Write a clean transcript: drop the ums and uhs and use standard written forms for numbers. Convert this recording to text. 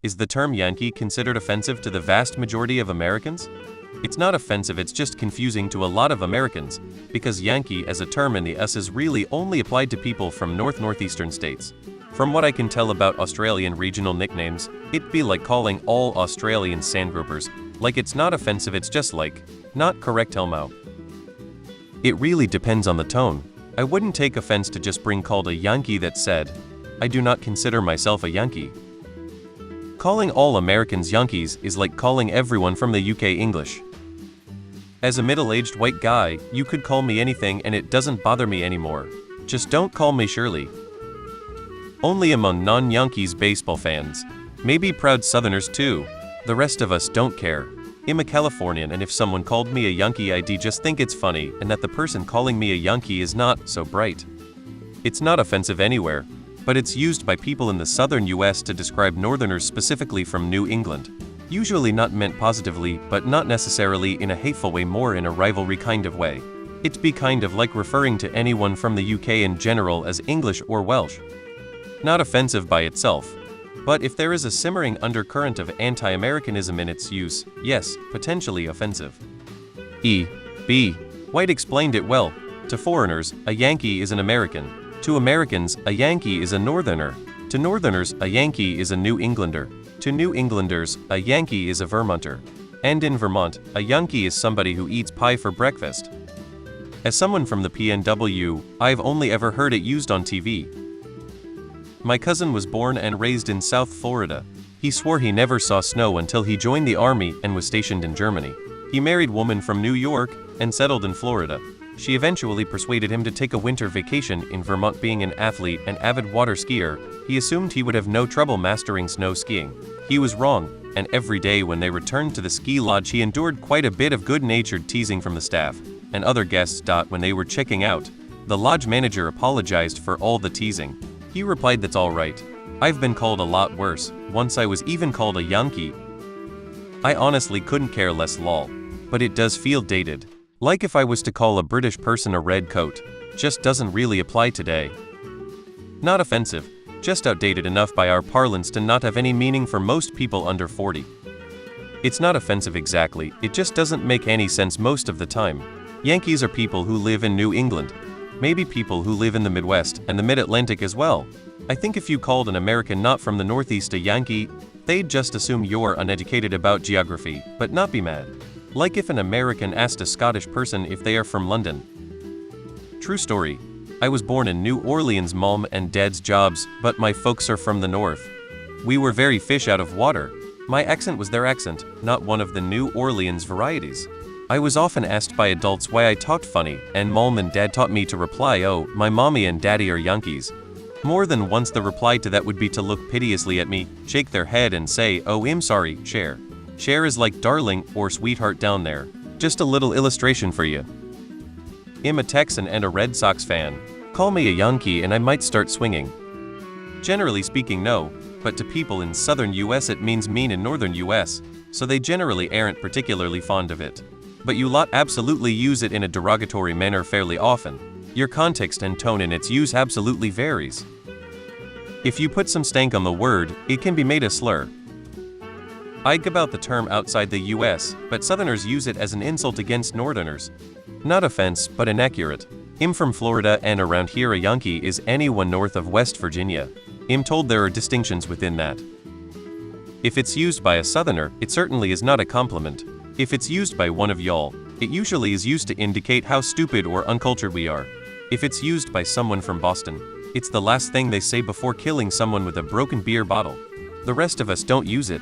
Is the term Yankee considered offensive to the vast majority of Americans? It's not offensive, it's just confusing to a lot of Americans, because Yankee as a term in the US is really only applied to people from northeastern states. From what I can tell about Australian regional nicknames, it'd be like calling all Australians sandgropers, like it's not offensive, it's just like, not correct Elmo. It really depends on the tone. I wouldn't take offense to just being called a Yankee that said, I do not consider myself a Yankee. Calling all Americans Yankees is like calling everyone from the UK English. As a middle-aged white guy, you could call me anything and it doesn't bother me anymore. Just don't call me Shirley. Only among non-Yankees baseball fans. Maybe proud Southerners too. The rest of us don't care. I'm a Californian, and if someone called me a Yankee, I'd just think it's funny and that the person calling me a Yankee is not so bright. It's not offensive anywhere, but it's used by people in the southern US to describe northerners specifically from New England. Usually not meant positively, but not necessarily in a hateful way, more in a rivalry kind of way. It'd be kind of like referring to anyone from the UK in general as English or Welsh. Not offensive by itself, but if there is a simmering undercurrent of anti-Americanism in its use, yes, potentially offensive. E.B. White explained it well. To foreigners, a Yankee is an American. To Americans, a Yankee is a Northerner. To Northerners, a Yankee is a New Englander. To New Englanders, a Yankee is a Vermonter. And in Vermont, a Yankee is somebody who eats pie for breakfast. As someone from the PNW, I've only ever heard it used on TV. My cousin was born and raised in South Florida. He swore he never saw snow until he joined the army and was stationed in Germany. He married a woman from New York and settled in Florida. She eventually persuaded him to take a winter vacation in Vermont. Being an athlete and avid water skier, he assumed he would have no trouble mastering snow skiing. He was wrong, and every day when they returned to the ski lodge he endured quite a bit of good-natured teasing from the staff and other guests. When they were checking out, the lodge manager apologized for all the teasing. He replied, "That's all right. I've been called a lot worse. Once I was even called a Yankee." I honestly couldn't care less, lol. But it does feel dated. Like if I was to call a British person a red coat. Just doesn't really apply today. Not offensive, just outdated enough by our parlance to not have any meaning for most people under 40. It's not offensive exactly, it just doesn't make any sense most of the time. Yankees are people who live in New England. Maybe people who live in the Midwest and the Mid-Atlantic as well. I think if you called an American not from the Northeast a Yankee, they'd just assume you're uneducated about geography, but not be mad. Like if an American asked a Scottish person if they are from London. True story. I was born in New Orleans, mom and dad's jobs, but my folks are from the north. We were very fish out of water. My accent was their accent, not one of the New Orleans varieties. I was often asked by adults why I talked funny, and mom and dad taught me to reply, "Oh, my mommy and daddy are Yankees." More than once the reply to that would be to look piteously at me, shake their head and say, "Oh, I'm sorry, Cher." Cher is like darling or sweetheart down there. Just a little illustration for you. I'm a Texan and a Red Sox fan. Call me a Yankee and I might start swinging. Generally speaking, no, but to people in southern US it means mean in northern US, so they generally aren't particularly fond of it. But you lot absolutely use it in a derogatory manner fairly often. Your context and tone in its use absolutely varies. If you put some stank on the word, it can be made a slur. I g about the term outside the US, but Southerners use it as an insult against Northerners. Not offense, but inaccurate. I'm from Florida and around here a Yankee is anyone north of West Virginia. I'm told there are distinctions within that. If it's used by a Southerner, it certainly is not a compliment. If it's used by one of y'all, it usually is used to indicate how stupid or uncultured we are. If it's used by someone from Boston, it's the last thing they say before killing someone with a broken beer bottle. The rest of us don't use it.